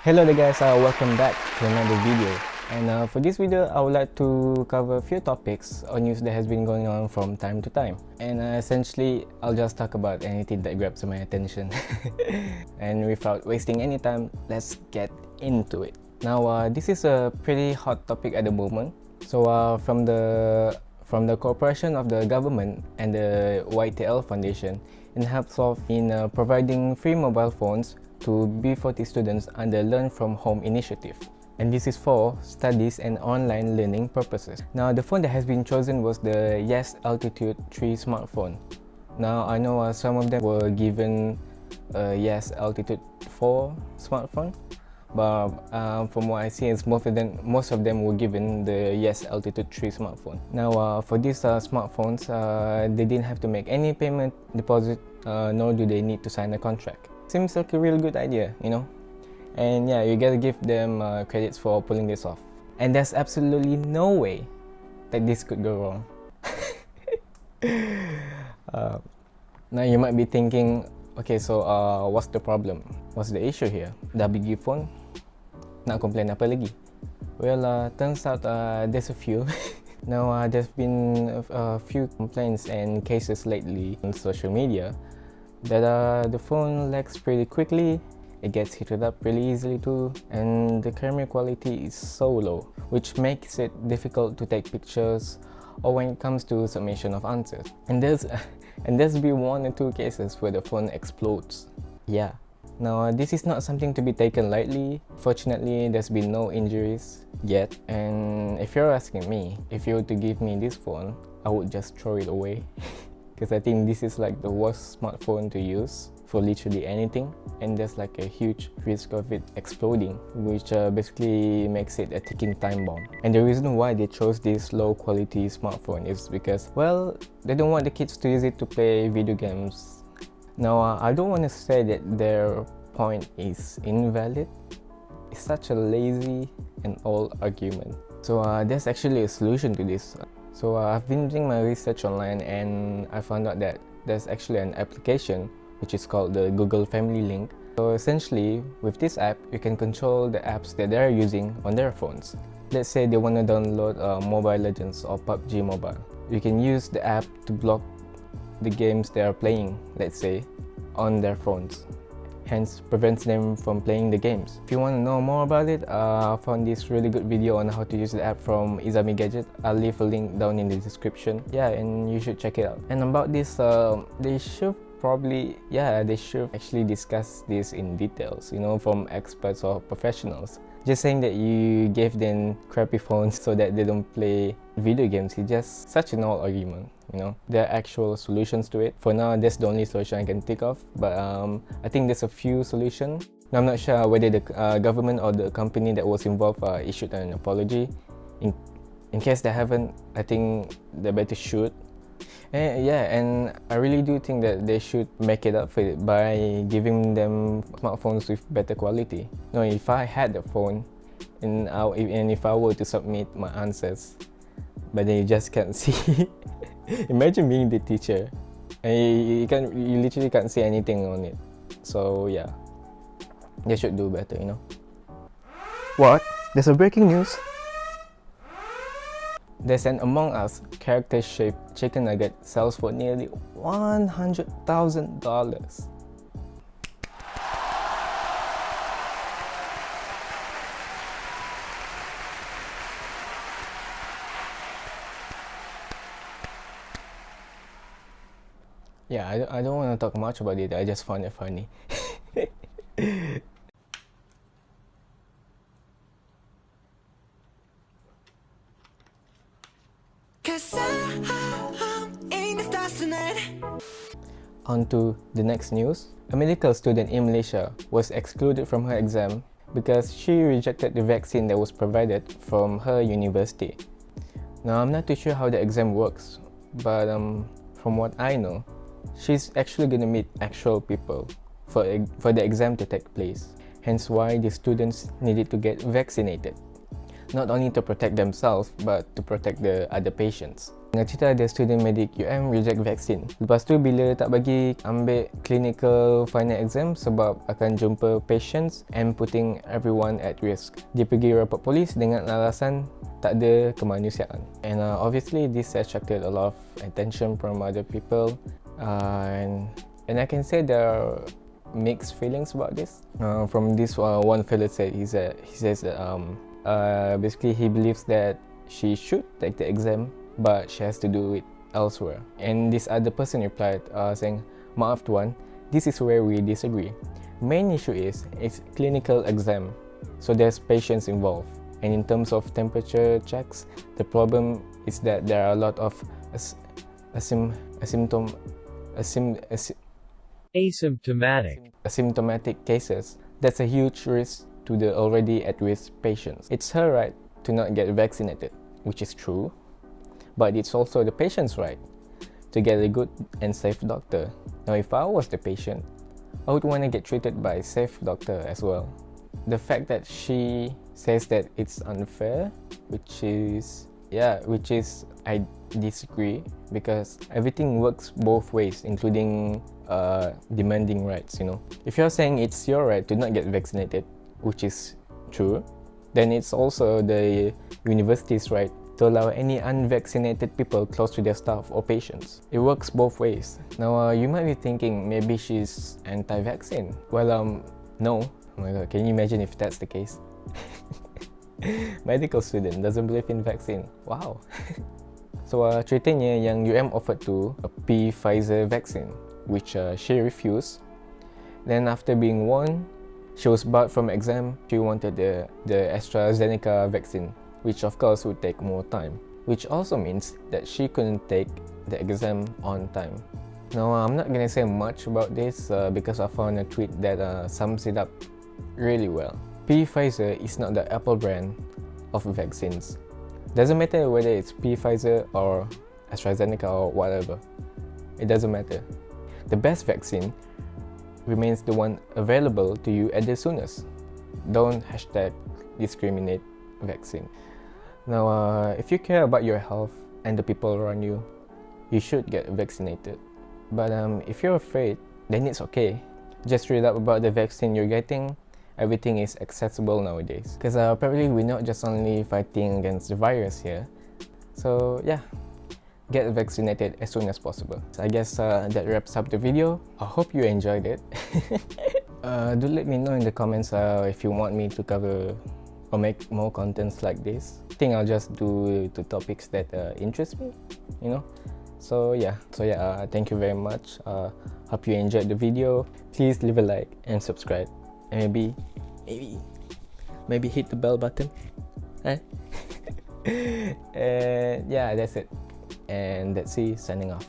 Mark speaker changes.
Speaker 1: Hello there guys, welcome back to another video. And for this video, I would like to cover a few topics or news that has been going on from time to time. And essentially, I'll just talk about anything that grabs my attention. And without wasting any time, let's get into it. Now, this is a pretty hot topic at the moment. So from the cooperation of the government and the YTL Foundation, it helps in providing free mobile phones to B40 students under Learn From Home initiative. And this is for studies and online learning purposes. Now, the phone that has been chosen was the Yes Altitude 3 smartphone. Now, I know some of them were given a Yes Altitude 4 smartphone, but from what I see, is most of them were given the Yes Altitude 3 smartphone. Now, for these smartphones, they didn't have to make any payment deposit, nor do they need to sign a contract. Seems like a real good idea, you know? And yeah, you gotta give them credits for pulling this off. And there's absolutely no way that this could go wrong. Now you might be thinking, okay, so what's the problem? What's the issue here? Dah beli phone, nak complain apa lagi? Well, turns out there's a few. Now, there's been a few complaints and cases lately on social media that the phone lags pretty quickly, it gets heated up really easily too, and the camera quality is so low, which makes it difficult to take pictures or when it comes to submission of answers. And there's been 1 or 2 cases where the phone explodes. Yeah. Now, this is not something to be taken lightly. Fortunately, there's been no injuries yet, and if you're asking me, if you were to give me this phone, I would just throw it away. Because I think this is like the worst smartphone to use for literally anything, and there's like a huge risk of it exploding, which basically makes it a ticking time bomb. And the reason why they chose this low quality smartphone is because, well, they don't want the kids to use it to play video games. Now, I don't want to say that their point is invalid. It's such a lazy and old argument. So there's actually a solution to this. So I've been doing my research online, and I found out that there's actually an application which is called the Google Family Link. So essentially, with this app, you can control the apps that they're using on their phones. Let's say they want to download Mobile Legends or PUBG Mobile. You can use the app to block the games they are playing, let's say, on their phones. Hence, prevents them from playing the games. If you want to know more about it, I found this really good video on how to use the app from Izami Gadget. I'll leave a link down in the description. Yeah, and you should check it out. And about this, they should actually discuss this in details, you know, from experts or professionals. Just saying that you gave them crappy phones so that they don't play video games is just such an old argument, you know. There are actual solutions to it. For now, that's the only solution I can think of, but I think there's a few solutions. Now, I'm not sure whether the government or the company that was involved issued an apology. In case they haven't, I think they better should. And I really do think that they should make it up for it by giving them smartphones with better quality. No, if I had the phone and if I were to submit my answers, but then you just can't see. Imagine being the teacher and you literally can't see anything on it. So yeah, they should do better, you know. What? There's a breaking news. There's an Among Us character-shaped chicken nugget sells for nearly $100,000. Yeah, I don't want to talk much about it, I just found it funny. On to the next news. A medical student in Malaysia was excluded from her exam because she rejected the vaccine that was provided from her university. Now, I'm not too sure how the exam works, but from what I know, she's actually gonna meet actual people for the exam to take place. Hence why the students needed to get vaccinated. Not only to protect themselves, but to protect the other patients. Dengan cerita ada student medic UM reject vaksin. Lepas tu bila tak bagi ambil clinical final exam sebab akan jumpa patients and putting everyone at risk. Dia pergi report polis dengan alasan tak ada kemanusiaan. And obviously this attracted a lot of attention from other people. And I can say there are mixed feelings about this. From this one fellow said, he says that basically he believes that she should take the exam, but she has to do it elsewhere. And this other person replied saying, "Maaf tuan, this is where we disagree. Main issue is it's clinical exam, so there's patients involved. And in terms of temperature checks, the problem is that there are a lot of asymptomatic cases. That's a huge risk to the already at-risk patients. It's her right to not get vaccinated, which is true, but it's also the patient's right to get a good and safe doctor. Now, if I was the patient, I would want to get treated by a safe doctor as well. The fact that she says that it's unfair, which is I disagree, because everything works both ways, including demanding rights, you know. If you're saying it's your right to not get vaccinated, which is true, then it's also the university's right to allow any unvaccinated people close to their staff or patients. It works both ways. Now, you might be thinking maybe she's anti-vaccine. Well, no. Oh my god, can you imagine if that's the case? Medical student doesn't believe in vaccine. Wow. So, ceritanya yang UM offered to a Pfizer vaccine, which she refused. Then after being warned, she was barred from exam. She wanted the AstraZeneca vaccine, which of course would take more time, which also means that she couldn't take the exam on time. Now, I'm not gonna say much about this because I found a tweet that sums it up really well. Pfizer is not the Apple brand of vaccines. Doesn't matter whether it's Pfizer or AstraZeneca or whatever. It doesn't matter. The best vaccine remains the one available to you at the soonest. Don't #discriminate vaccine. Now, if you care about your health and the people around you, you should get vaccinated. But if you're afraid, then it's okay. Just read up about the vaccine you're getting. Everything is accessible nowadays. Because apparently we're not just only fighting against the virus here. So yeah, get vaccinated as soon as possible. So I guess that wraps up the video. I hope you enjoyed it. Do let me know in the comments if you want me to cover or make more contents like this. I think I'll just do the topics that interest me, you know. So yeah, thank you very much. Hope you enjoyed the video. Please leave a like and subscribe, and maybe hit the bell button. And yeah, that's it. And Deadsy signing off.